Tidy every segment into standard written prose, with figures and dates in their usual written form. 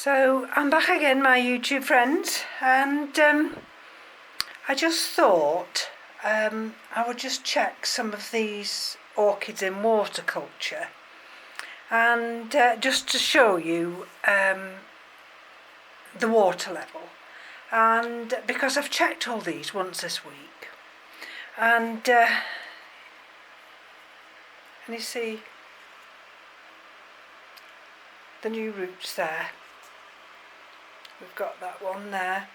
So I'm back again, my YouTube friends, and I just thought I would just check some of these orchids in waterculture, and just to show you the water level, and because I've checked all these once this week, and you see the new roots there. We've got that one there,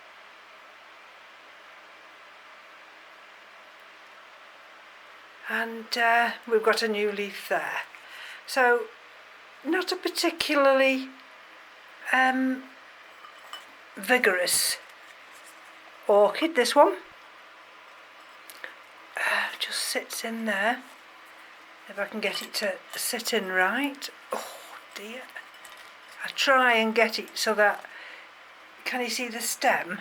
and we've got a new leaf there. So not a particularly vigorous orchid, this one. Just sits in there, if I can get it to sit in right. Oh dear, I try and get it so that, can you see the stem?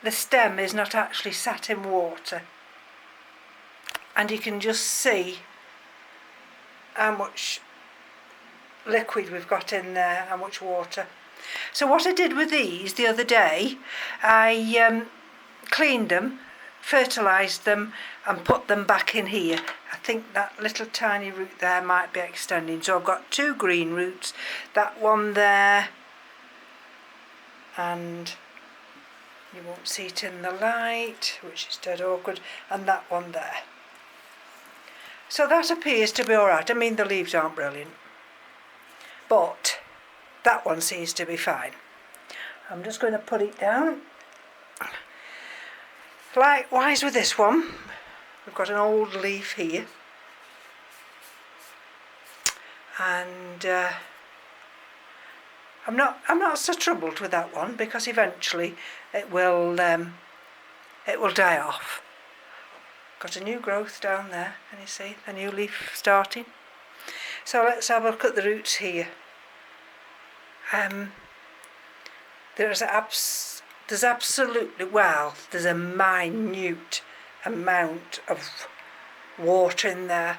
The stem is not actually sat in water, and you can just see how much liquid we've got in there, how much water. So what I did with these the other day, I cleaned them, fertilised them and put them back in here. I think that little tiny root there might be extending, so I've got two green roots, that one there, and you won't see it in the light, which is dead awkward, and that one there. So that appears to be alright. I mean, the leaves aren't brilliant, but that one seems to be fine. I'm just going to put it down. Likewise with this one, we've got an old leaf here, and I'm not so troubled with that one, because eventually it will die off. Got a new growth down there, can you see the new leaf starting? So let's have a look at the roots here. There's absolutely, well, there's a minute amount of water in there,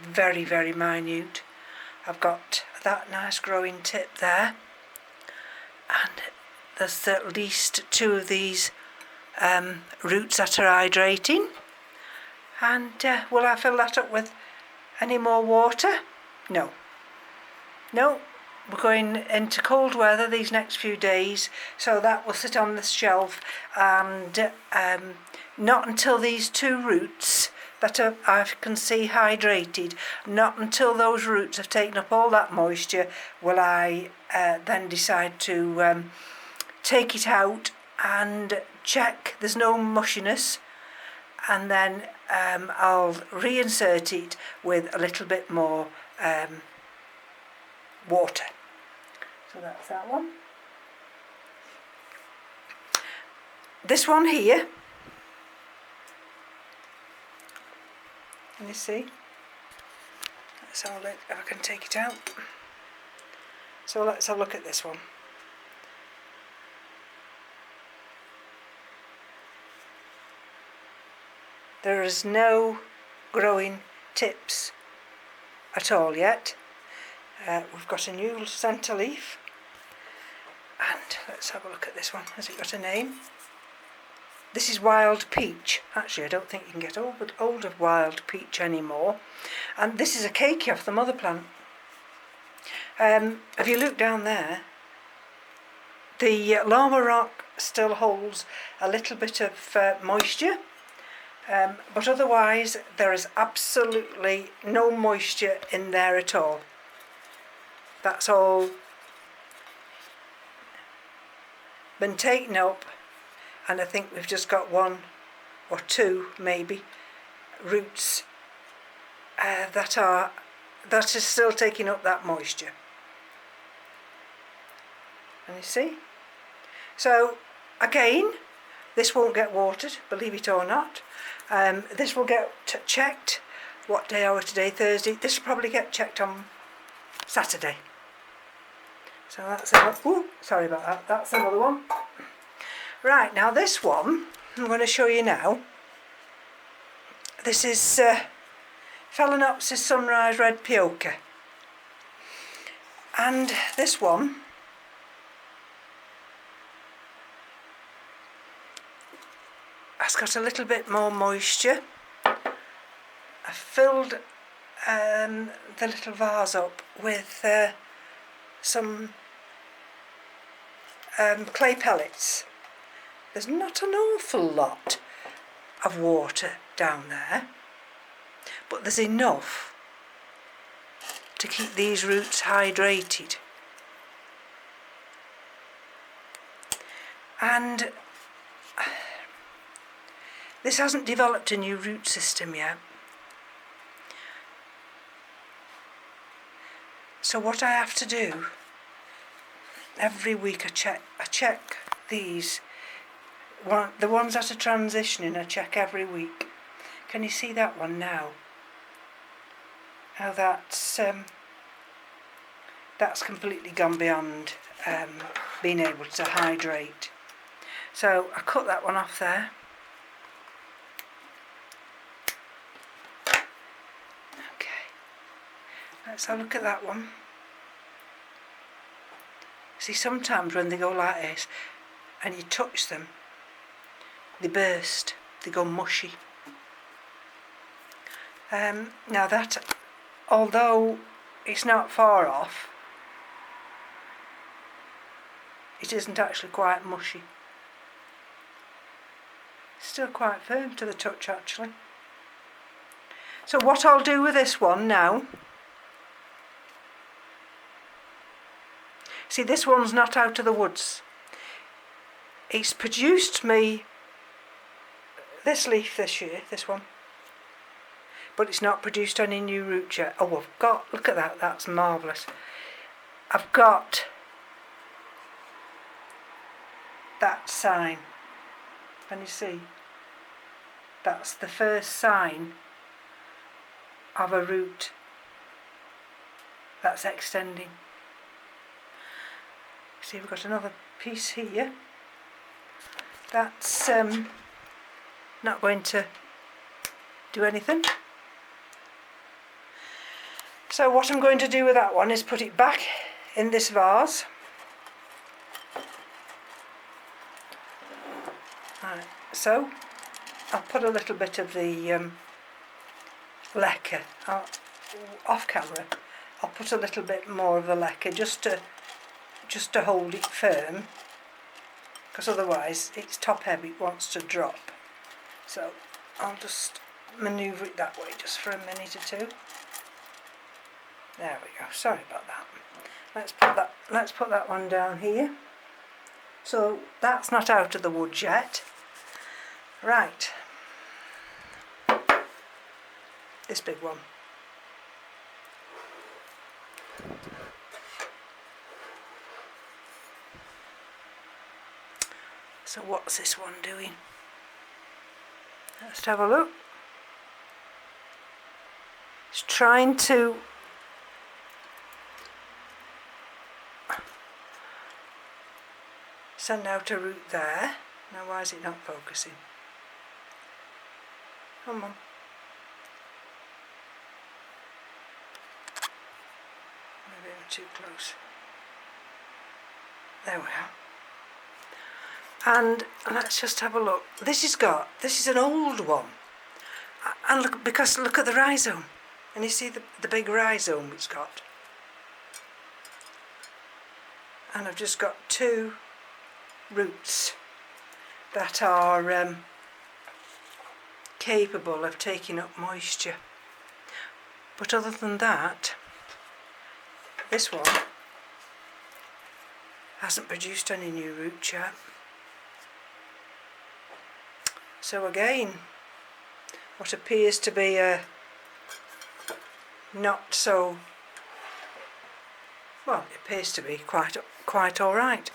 very, very minute. I've got that nice growing tip there, and there's at least two of these roots that are hydrating. And will I fill that up with any more water? No, we're going into cold weather these next few days, so that will sit on the shelf, and not until these two roots that I can see hydrated, not until those roots have taken up all that moisture will I then decide to take it out and check there's no mushiness, and then I'll reinsert it with a little bit more water. So that's that one. This one here, can you see? Let's have a look if I can take it out. So let's have a look at this one. There is no growing tips at all yet. We've got a new centre leaf, and let's have a look at this one. Has it got a name? This is wild peach. Actually, I don't think you can get hold of wild peach anymore. And this is a cakey off the mother plant. If you look down there, the lava rock still holds a little bit of moisture. But otherwise there is absolutely no moisture in there at all. That's all been taken up, and I think we've just got one or two maybe roots that is still taking up that moisture. And you see? So again, this won't get watered, believe it or not. This will get checked. What day are we today? Thursday. This will probably get checked on Saturday. So that's another, sorry about that. That's another one. Right, now this one I'm going to show you now. This is Phalaenopsis sunrise red pioca, and this one that's got a little bit more moisture. I filled the little vase up with some clay pellets. There's not an awful lot of water down there, but there's enough to keep these roots hydrated. And this hasn't developed a new root system yet. So what I have to do, every week I check these. The ones that are transitioning I check every week. Can you see that one now? How that's completely gone beyond being able to hydrate. So I cut that one off there. Okay, let's have a look at that one. See, sometimes when they go like this and you touch them, they burst, they go mushy. Now that, although it's not far off, it isn't actually quite mushy. Still quite firm to the touch actually. So what I'll do with this one now, see, this one's not out of the woods. It's produced me this leaf this year, this one, but it's not produced any new roots yet. Oh, I've got, look at that, that's marvellous. I've got that sign. Can you see? That's the first sign of a root that's extending. See, we've got another piece here. That's not going to do anything. So what I'm going to do with that one is put it back in this vase. Right, so I'll put a little bit of the lacquer off camera. I'll put a little bit more of the lacquer just to hold it firm, because otherwise it's top heavy, it wants to drop. So I'll just manoeuvre it that way just for a minute or two. There we go. Sorry about that. Let's put that one down here. So that's not out of the wood yet. Right. This big one. So what's this one doing? Let's have a look. It's trying to send out a root there. Now why is it not focusing? Come on. Maybe I'm too close. There we are. And let's just have a look. This is an old one. And look at the rhizome. And you see the big rhizome it's got. And I've just got two roots that are capable of taking up moisture. But other than that, this one hasn't produced any new roots yet. So again, what appears to be a not so, well, it appears to be quite all right,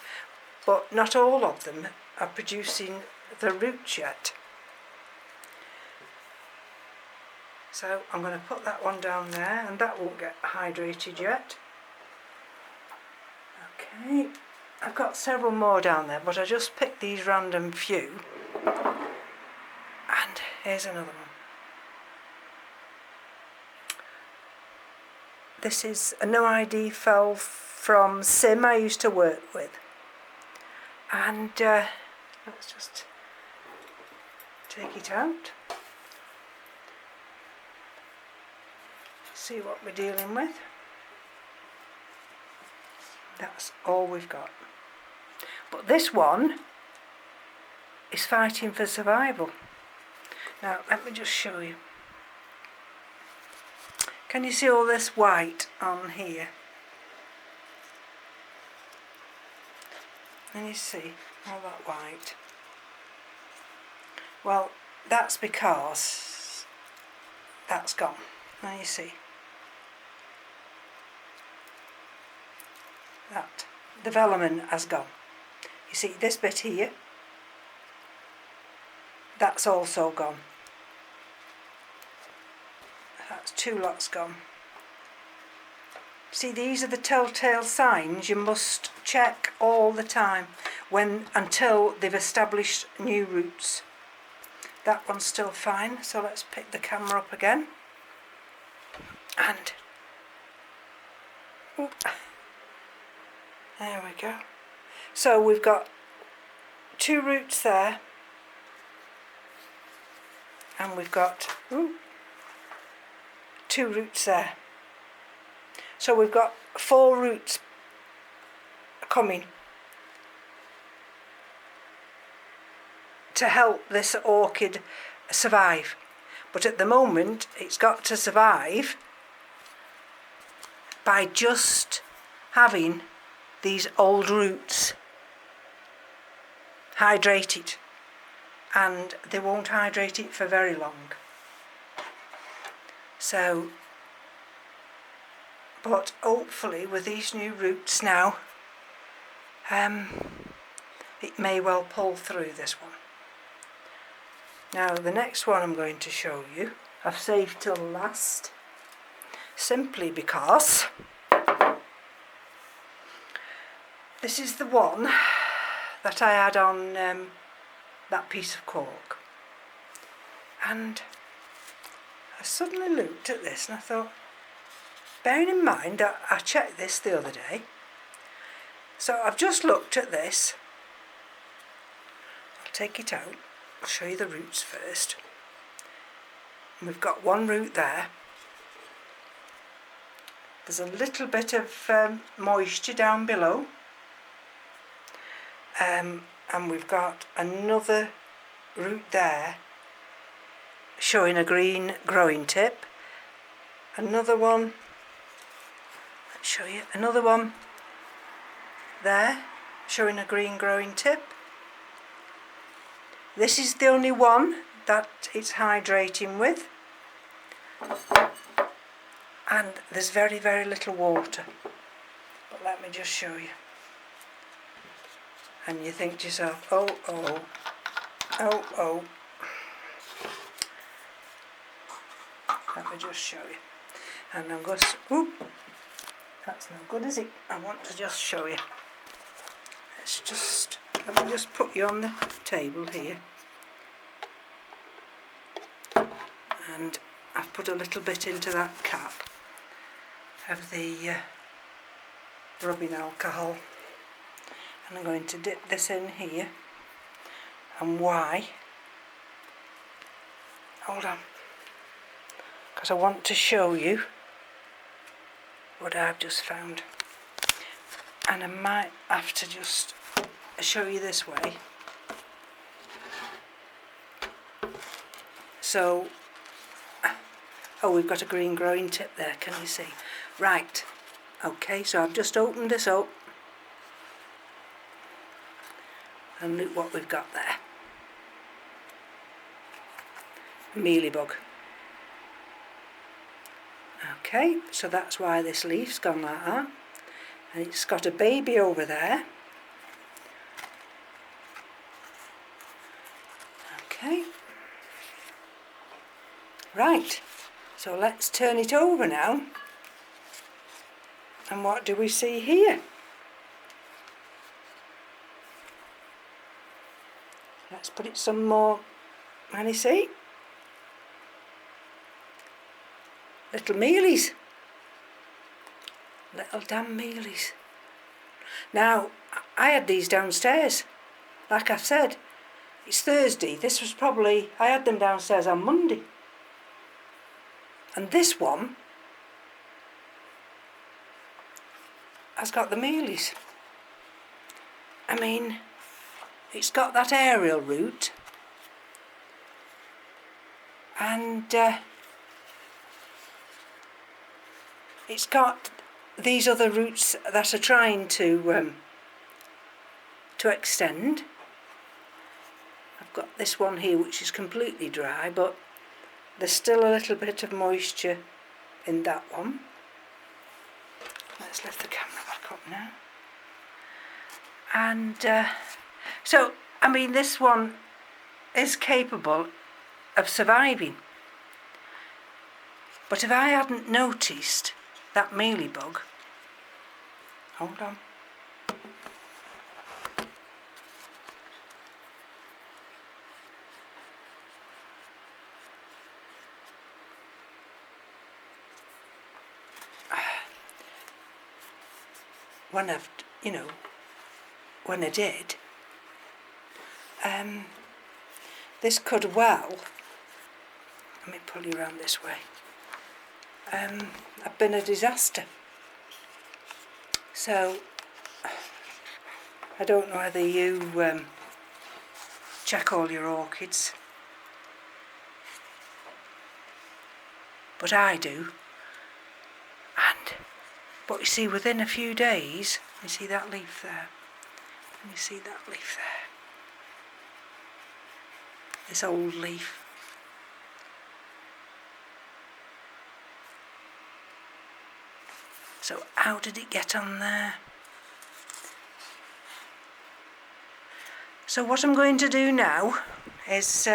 but not all of them are producing the roots yet. So I'm going to put that one down there, and that won't get hydrated yet. Okay, I've got several more down there, but I just picked these random few. And here's another one. This is a no ID fell from Sim I used to work with. And let's just take it out, see what we're dealing with. That's all we've got. But this one is fighting for survival. Now let me just show you. Can you see all this white on here? Can you see all that white? Well, that's because that's gone. Now you see that the velamen has gone. You see this bit here, that's also gone. That's 2 lots gone. See, these are the telltale signs you must check all the time until they've established new roots. That one's still fine, so let's pick the camera up again. And oop, there we go. So we've got 2 roots there, and we've got 2 roots there. So we've got 4 roots coming to help this orchid survive. But at the moment it's got to survive by just having these old roots hydrated, and they won't hydrate it for very long. So, but hopefully with these new roots now, it may well pull through this one. Now the next one I'm going to show you, I've saved till last, simply because this is the one that I had on that piece of cork, and I suddenly looked at this and I thought, bearing in mind I checked this the other day, so I've just looked at this. I'll take it out, I'll show you the roots first. And we've got 1 root there. There's a little bit of moisture down below, and we've got another root there showing a green growing tip. Another one, let's show you, another one there showing a green growing tip. This is the only one that it's hydrating with, and there's very, very little water. But let me just show you. And you think to yourself, oh, oh, oh, oh. Let me just show you. And I'm going to, oop, that's no good, is it? I want to just show you. Let me just put you on the table here. And I've put a little bit into that cap of the rubbing alcohol. And I'm going to dip this in here. And why? Hold on. Because I want to show you what I've just found. And I might have to just show you this way. So, oh, we've got a green growing tip there, can you see? Right, okay, so I've just opened this up. And look what we've got there. Mealybug. Okay, so that's why this leaf's gone like that. And it's got a baby over there. Okay. Right, so let's turn it over now. And what do we see here? Let's put it some more, can you see? Little mealies. Little damn mealies. Now, I had these downstairs. Like I said, It's Thursday. This was probably, I had them downstairs on Monday. And this one has got the mealies. I mean, it's got that aerial root, and it's got these other roots that are trying to extend. I've got this one here which is completely dry, but there's still a little bit of moisture in that one. Let's lift the camera back up now. And so, I mean, this one is capable of surviving. But if I hadn't noticed that mealybug, hold on. When I did, this could well, let me pull you around this way, have been a disaster. So, I don't know whether you check all your orchids, but I do. But you see, within a few days, you see that leaf there, and you see that leaf there, this old leaf. So how did it get on there? So what I'm going to do now is,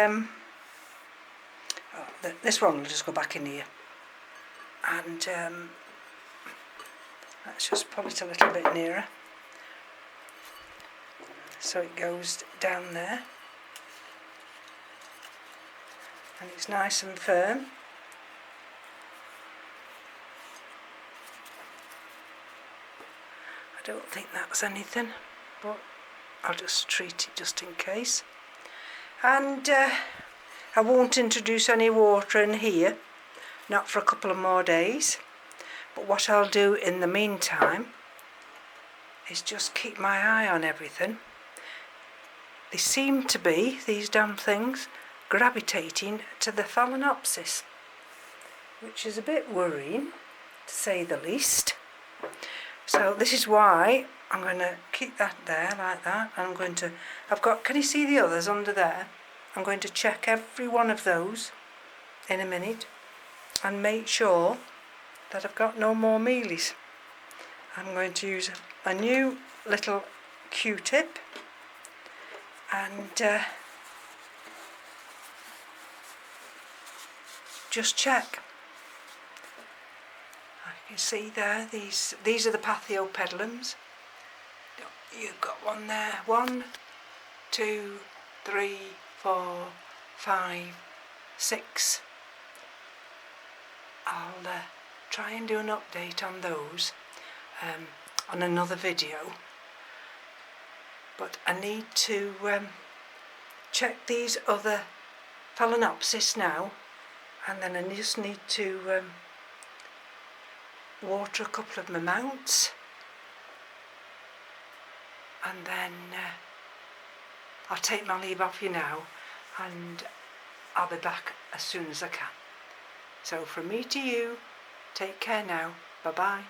this one will just go back in here, and let's just pull it a little bit nearer so it goes down there and it's nice and firm. I don't think that's anything, but I'll just treat it just in case. And I won't introduce any water in here, not for a couple of more days. But what I'll do in the meantime is just keep my eye on everything. They seem to be, these damn things, gravitating to the Phalaenopsis, which is a bit worrying, to say the least. So this is why I'm going to keep that there like that. And I'm going to, can you see the others under there? I'm going to check every one of those in a minute and make sure that I've got no more mealies. I'm going to use a new little Q-tip and just check. You can see there, these are the Pathiopedilums. You've got one there. 1, 2, 3, 4, 5, 6. I'll try and do an update on those on another video, but I need to check these other Phalaenopsis now, and then I just need to water a couple of my mounts, and then I'll take my leave off you now, and I'll be back as soon as I can. So from me to you, take care now. Bye bye.